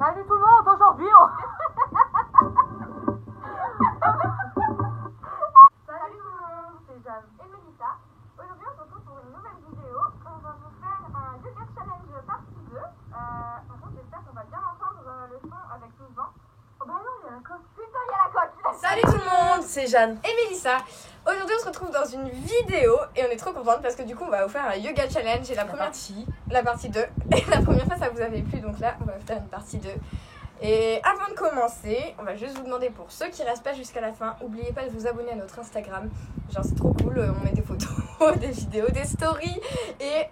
Salut tout le monde, aujourd'hui on... Salut tout le monde, c'est Jeanne et Mélissa. Aujourd'hui on se retrouve pour une nouvelle vidéo. On va vous faire un yoga challenge partie 2. Par contre j'espère qu'on va bien entendre le son avec tout le vent. Oh bah non, il y a la coque. Putain, il y a la coque. Salut tout le monde, c'est Jeanne et Mélissa. Aujourd'hui on se retrouve dans une vidéo et on est trop contente parce que du coup on va vous faire un yoga challenge et la partie 2. Et la première fois ça vous avait plu, donc là on va faire une partie 2. Et avant de commencer, on va juste vous demander, pour ceux qui restent pas jusqu'à la fin, n'oubliez pas de vous abonner à notre Instagram. Genre c'est trop cool, on met des photos, des vidéos, des stories et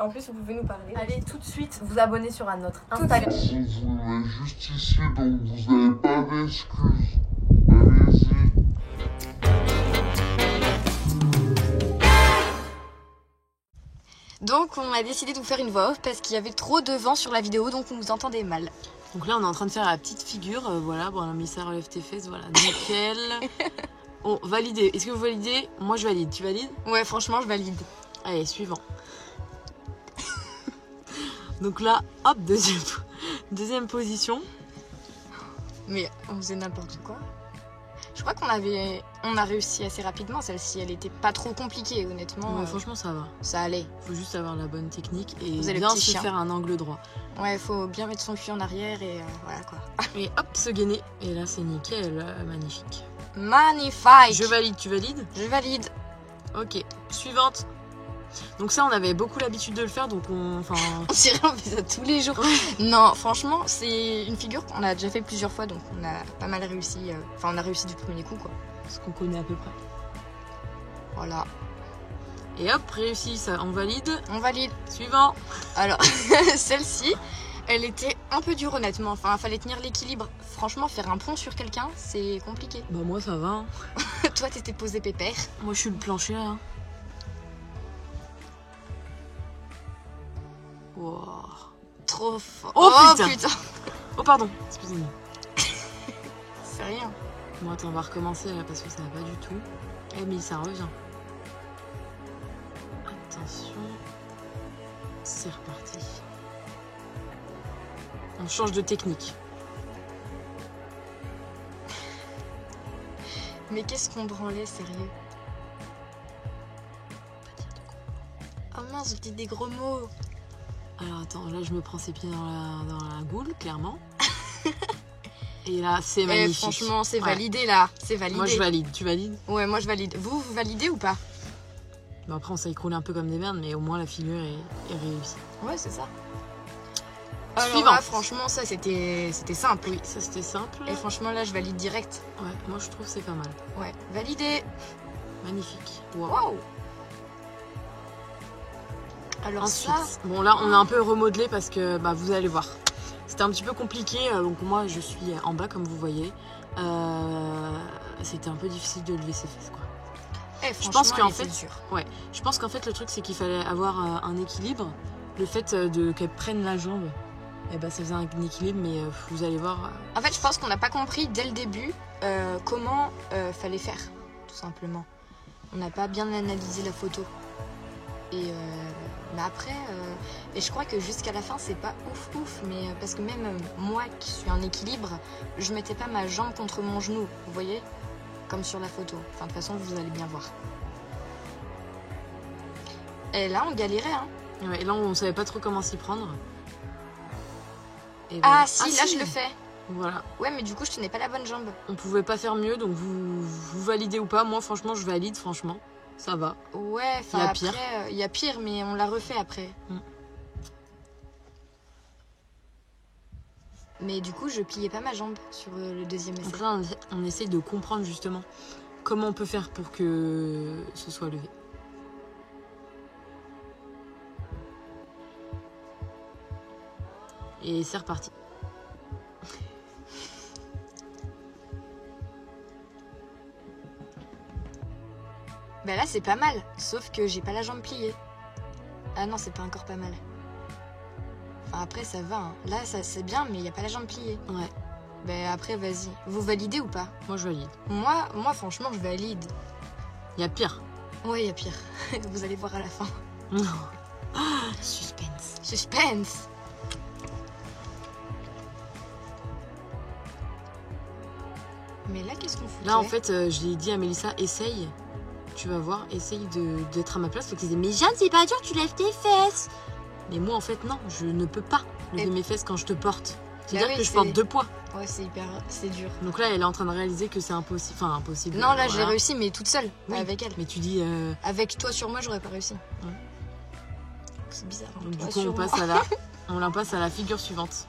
en plus vous pouvez nous parler. Allez tout de suite vous abonner sur notre Instagram. Vous êtes juste ici, donc vous n'avez pas d'excuses. Allez-y. Donc on a décidé de vous faire une voix off parce qu'il y avait trop de vent sur la vidéo, donc on vous entendait mal. Donc là on est en train de faire la petite figure, voilà, bon Mélissa relève tes fesses, voilà, nickel. On validé, est-ce que vous validez? Moi je valide, tu valides? Ouais franchement je valide. Allez, suivant. Donc là, hop, deuxième position. Mais on faisait n'importe quoi. Je crois qu'on a réussi assez rapidement, celle-ci, elle était pas trop compliquée honnêtement. Ouais, franchement ça va. Ça allait. Faut juste avoir la bonne technique et Vous avez bien le petit se chien. faire un angle droit. Ouais, faut bien mettre son cul en arrière et voilà quoi. Et hop, se gainer. Et là c'est nickel, magnifique. Magnifique. Je valide, tu valides? Je valide. Ok, suivante. Donc ça on avait beaucoup l'habitude de le faire, donc On dirait on fait ça tous les jours. Non, franchement, c'est une figure qu'on a déjà fait plusieurs fois, donc on a pas mal réussi. Enfin, on a réussi du premier coup, quoi. ce qu'on connaît à peu près. Voilà. Et hop, réussi, ça, on valide. On valide. Suivant. Alors, celle-ci, elle était un peu dure, honnêtement. Enfin, fallait tenir l'équilibre. Franchement, faire un pont sur quelqu'un, c'est compliqué. Bah moi ça va. Hein. Toi, t'étais posé pépère. Moi je suis le plancher là. Hein. Wow. Trop fort. Oh, putain. Oh pardon, excusez-moi. C'est rien. Bon attends, on va recommencer là parce que ça va pas du tout. Eh mais ça revient. Attention. C'est reparti. On change de technique. Mais qu'est-ce qu'on branlait, sérieux? Oh mince, j'ai dit des gros mots. Alors attends, là je me prends ses pieds dans la goule, clairement. Et là c'est magnifique. Franchement, c'est validé là. C'est validé. Moi je valide, tu valides? Ouais, moi je valide. Vous validez ou pas? Bah après on s'est écroulé un peu comme des merdes, mais au moins la figure est réussie. Ouais, c'est ça. Alors Suivant. là, franchement, ça c'était simple. Oui, ça c'était simple. Et franchement, là, je valide direct. Ouais, moi je trouve que c'est pas mal. Ouais, validé. Magnifique. Wow. Wow. Alors Ensuite, ça, bon là on a un peu remodelé parce que bah, vous allez voir. C'était un petit peu compliqué, donc moi je suis en bas comme vous voyez. C'était un peu difficile de lever ses fesses quoi. je pense qu'en fait, fait, je pense qu'en fait le truc c'est qu'il fallait avoir un équilibre. Le fait qu'elle prenne la jambe, et bah, ça faisait un équilibre, mais vous allez voir. En fait, je pense qu'on n'a pas compris dès le début comment fallait faire, tout simplement. On n'a pas bien analysé la photo. Et mais après, et je crois que jusqu'à la fin, c'est pas ouf, mais parce que même moi qui suis en équilibre, je mettais pas ma jambe contre mon genou, vous voyez, comme sur la photo. Enfin, de toute façon, vous allez bien voir. Et là, on galérait, hein. Ouais, et là on savait pas trop comment s'y prendre. Et Ah voilà. si, là je le fais. Voilà. Ouais, mais du coup, je tenais pas la bonne jambe. On pouvait pas faire mieux, donc vous validez ou pas. Moi franchement je valide, franchement. Ça va. Ouais, Il y a après, pire. Il y a pire, mais on l'a refait après. Mais du coup, je pliais pas ma jambe sur le deuxième essai. Donc là, on essaye de comprendre justement comment on peut faire pour que ce soit levé. Et c'est reparti. Bah là, c'est pas mal, sauf que j'ai pas la jambe pliée. Ah non, c'est pas encore pas mal. Enfin, après, ça va. Hein. Là, ça c'est bien, mais il y a pas la jambe pliée. Ouais. Bah après, vas-y. Vous validez ou pas? Moi je valide. Moi, franchement, je valide. Il y a pire. Ouais, il y a pire. Vous allez voir à la fin. Non. Suspense. Suspense. Mais là, qu'est-ce qu'on fout? Là, en fait, j'ai dit à Mélissa, essaye. Tu vas voir, essaye d'être à ma place. Faut qu'ils disent, mais Jeanne, c'est pas dur, tu lèves tes fesses. Mais moi, en fait, non, je ne peux pas lever mes fesses quand je te porte. C'est-à-dire que je porte 2 poids. Ouais, c'est dur. Donc là, elle est en train de réaliser que c'est impossible. Enfin, impossible. Non, là, je l'ai réussi, mais toute seule, pas avec elle. Mais tu dis... Avec toi sur moi, j'aurais pas réussi. Ouais. C'est bizarre. Donc du coup, on passe à la figure suivante.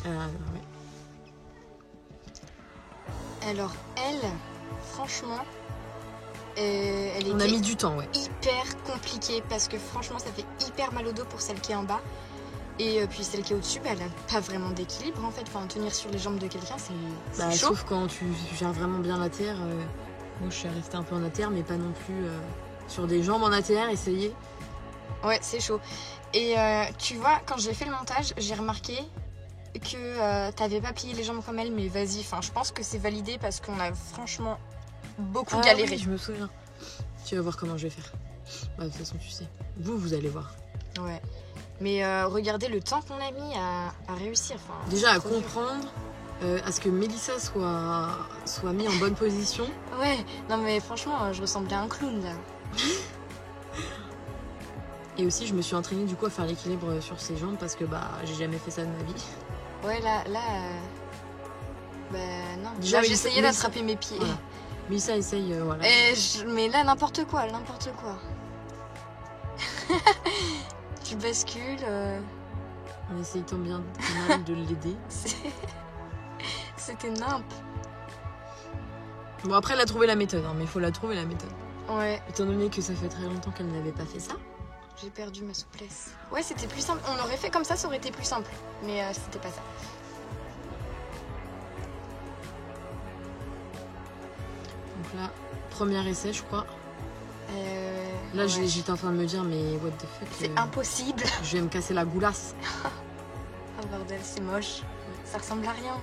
Ouais. Alors, elle, franchement, elle On a était mis du temps, ouais. hyper compliquée parce que franchement, ça fait hyper mal au dos pour celle qui est en bas. Et puis celle qui est au-dessus, elle a pas vraiment d'équilibre en fait. Enfin, tenir sur les jambes de quelqu'un, c'est chaud. Sauf quand tu gères vraiment bien la terre. Moi, je suis restée un peu en ATR, mais pas non plus sur des jambes en ATR, essayer. Ouais, c'est chaud. Et tu vois, quand j'ai fait le montage, j'ai remarqué que t'avais pas plié les jambes comme elle, mais vas-y, enfin, je pense que c'est validé parce qu'on a franchement beaucoup galéré. Oui, je me souviens. Tu vas voir comment je vais faire. Bah, de toute façon, tu sais. Vous allez voir. Ouais. Mais regardez le temps qu'on a mis à réussir. Enfin, déjà à comprendre, à ce que Mélissa soit mise en bonne position. Ouais, non mais franchement, je ressemblais à un clown là. Et aussi, je me suis entraînée du coup à faire l'équilibre sur ses jambes parce que bah j'ai jamais fait ça de ma vie. Ouais, là, bah non. Déjà, j'ai essayé d'attraper mes pieds. Voilà. Mélissa essaye, voilà. Mais là, n'importe quoi. Tu bascules. On essaye tant bien mal de l'aider. C'était nimp. Bon, après, elle a trouvé la méthode, hein, mais il faut la trouver la méthode. Ouais. Étant donné que ça fait très longtemps qu'elle n'avait pas fait ça. J'ai perdu ma souplesse. Ouais, c'était plus simple. On aurait fait comme ça aurait été plus simple. Mais c'était pas ça. Donc là, premier essai, je crois. Là, ouais. j'étais en train de me dire, mais what the fuck. C'est impossible. Je vais me casser la goulasse. Oh bordel, c'est moche. Ça ressemble à rien.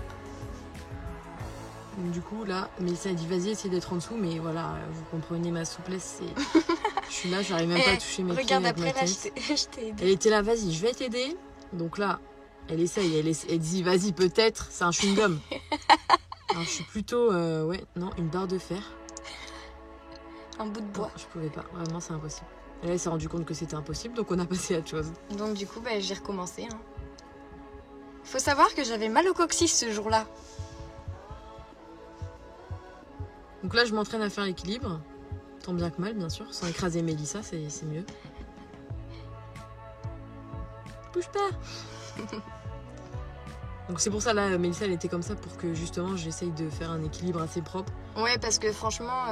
Donc, du coup, là, Mélissa a dit, vas-y, essaye d'être en dessous. Mais voilà, vous comprenez ma souplesse. Je suis là, j'arrive même pas à toucher mes pieds. Regarde, avec après ma là, tête. je t'ai aidé. Elle était là, vas-y, je vais t'aider. Donc là, elle essaye, elle dit, vas-y, peut-être, c'est un chewing-gum. Alors, je suis plutôt, une barre de fer. Un bout de bois. Non, je pouvais pas, vraiment, c'est impossible. Et là, elle s'est rendu compte que c'était impossible, donc on a passé à autre chose. Donc du coup, j'ai recommencé. Hein. Faut savoir que j'avais mal au coccyx ce jour-là. Donc là, je m'entraîne à faire l'équilibre. Tant bien que mal, bien sûr. Sans écraser Mélissa, c'est mieux. Bouge pas. Donc c'est pour ça, là, Mélissa, elle était comme ça pour que justement, j'essaye de faire un équilibre assez propre. Ouais, parce que franchement,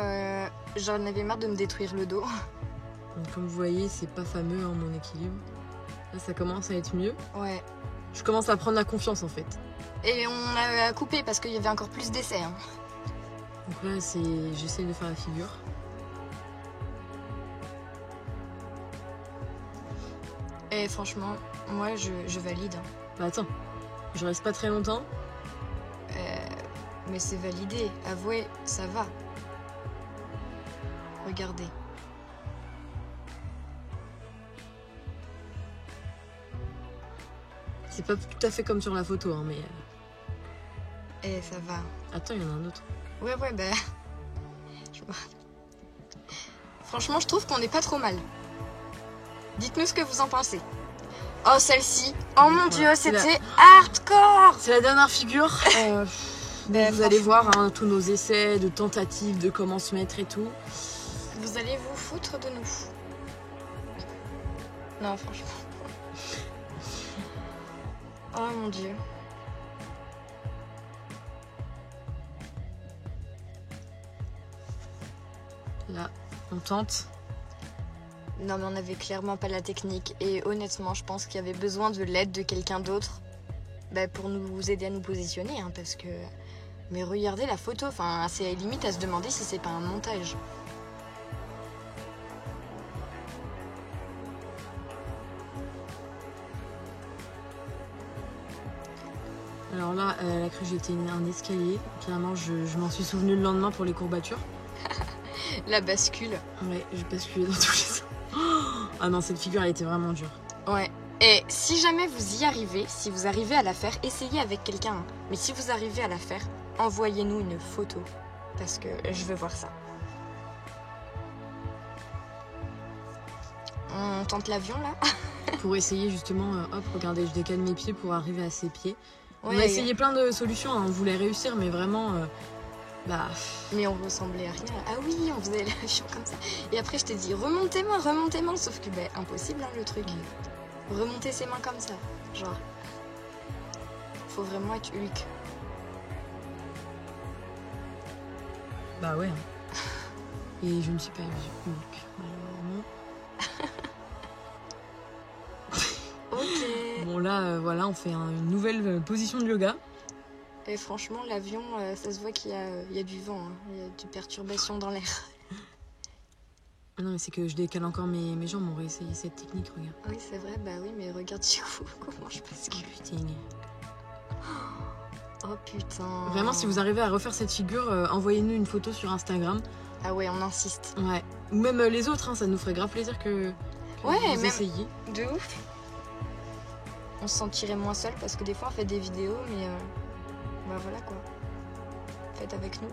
j'en avais marre de me détruire le dos. Donc comme vous voyez, c'est pas fameux, hein, mon équilibre. Là, ça commence à être mieux. Ouais. Je commence à prendre la confiance, en fait. Et on a coupé parce qu'il y avait encore plus d'essais. Hein. Donc là, j'essaye de faire la figure. Et franchement, moi, je valide. Hein. Bah attends, je reste pas très longtemps. Mais c'est validé. Avouez, ça va. Regardez. C'est pas tout à fait comme sur la photo, hein, mais... Et ça va. Attends, il y en a un autre. Ouais, bah... Franchement, je trouve qu'on n'est pas trop mal. Dites-nous ce que vous en pensez. Oh, celle-ci. Oh mon dieu, c'était hardcore. C'est la dernière figure. Vous allez voir hein, tous nos essais de tentatives, de comment se mettre et tout. Vous allez vous foutre de nous. Non, franchement. Oh mon dieu. Là, on tente. Non, mais on n'avait clairement pas la technique. Et honnêtement, je pense qu'il y avait besoin de l'aide de quelqu'un d'autre pour nous aider à nous positionner. Hein, parce que... Mais regardez la photo. Enfin, c'est limite à se demander si c'est pas un montage. Alors là, elle a cru que j'étais un escalier. Clairement, je m'en suis souvenu le lendemain pour les courbatures. La bascule. Ouais, j'ai basculé dans tous les sens. Ah non, cette figure, elle était vraiment dure. Ouais. Et si jamais vous y arrivez, si vous arrivez à la faire, essayez avec quelqu'un. Mais si vous arrivez à la faire, envoyez-nous une photo. Parce que je veux voir ça. On tente l'avion là? Pour essayer justement, hop, regardez, je décale mes pieds pour arriver à ses pieds. Ouais, on a essayé plein de solutions, hein, on voulait réussir, mais vraiment, mais on ressemblait à rien. Ah oui, on faisait l'avion comme ça. Et après, je t'ai dit, remontez-moi. Sauf que, impossible, hein, le truc. Remonter ses mains comme ça. Genre. Faut vraiment être Hulk. bah ouais. Hein. Et je ne suis pas Hulk, malheureusement. Ok. Bon là, voilà, on fait une nouvelle position de yoga. Et franchement, l'avion, ça se voit qu'il y a du vent. Hein. Il y a des perturbations dans l'air. Non mais c'est que je décale encore mes jambes, on va essayer cette technique, regarde. Oui, c'est vrai, oui, mais regarde du coup comment je bascule. Putain. Oh putain. Vraiment, si vous arrivez à refaire cette figure, envoyez-nous une photo sur Instagram. Ah ouais, on insiste. Ouais. Ou même les autres, hein, ça nous ferait grave plaisir que ouais, vous même essayiez. De ouf. On se sentirait moins seul parce que des fois on fait des vidéos, mais voilà quoi. Faites avec nous.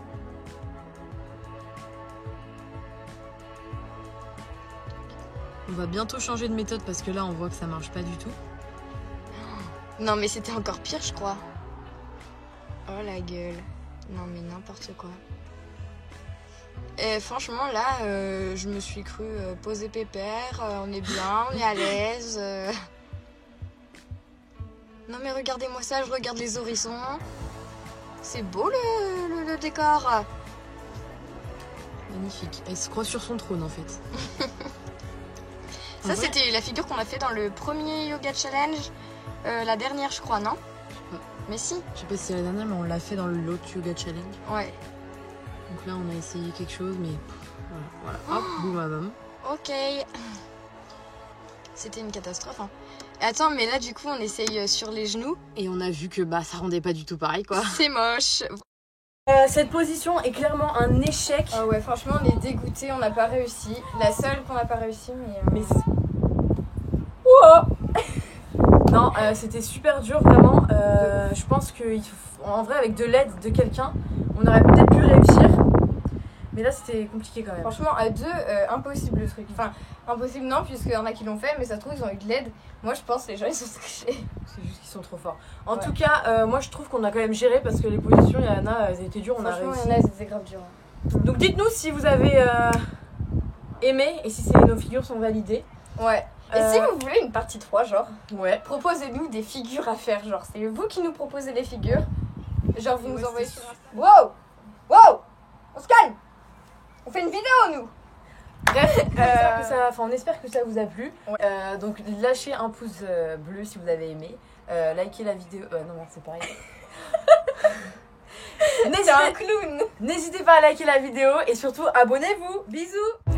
On va bientôt changer de méthode parce que là, on voit que ça marche pas du tout. Non mais c'était encore pire, je crois. Oh la gueule. Non mais n'importe quoi. Et franchement là, je me suis cru posée pépère, on est bien, on est à l'aise. Non mais regardez-moi ça, je regarde les horizons. C'est beau le décor. Magnifique. Elle se croit sur son trône en fait. Ça c'était la figure qu'on a fait dans le premier Yoga Challenge. La dernière je crois, non? Mais si. Je sais pas si c'est la dernière, mais on l'a fait dans l'autre Yoga Challenge. Ouais. Donc là, on a essayé quelque chose, mais voilà. Hop, boum, bam. Ok. C'était une catastrophe. Hein. Attends, mais là, du coup, on essaye sur les genoux. Et on a vu que ça rendait pas du tout pareil, quoi. C'est moche. Cette position est clairement un échec. Ah ouais, franchement, on est dégoûtés, on n'a pas réussi. La seule qu'on n'a pas réussi, mais... Wow. Non, c'était super dur, vraiment. Je pense qu'en vrai, avec de l'aide de quelqu'un, on aurait peut-être pu réussir. Mais là, c'était compliqué quand même. Franchement, à deux, impossible le truc. Enfin, impossible non, puisqu'il y en a qui l'ont fait, mais ça se trouve, ils ont eu de l'aide. Moi, je pense que les gens, ils sont trichés. C'est juste qu'ils sont trop forts. En tout cas, moi, je trouve qu'on a quand même géré parce que les positions, il y en a, elles étaient dures, on a réussi. Il y en a, c'était grave dur. Donc, dites-nous si vous avez aimé et si nos figures sont validées. Ouais. Et si vous voulez une partie 3, genre, ouais, proposez-nous des figures à faire. Genre, c'est vous qui nous proposez les figures. Genre, vous nous envoyez sur Instagram. Wow! Wow! On se calme! On fait une vidéo, nous! Bref, on espère que ça vous a plu. Ouais. Donc, lâchez un pouce bleu si vous avez aimé. Likez la vidéo. Non, c'est pareil. C'est un clown! N'hésitez pas à liker la vidéo et surtout, abonnez-vous. Bisous!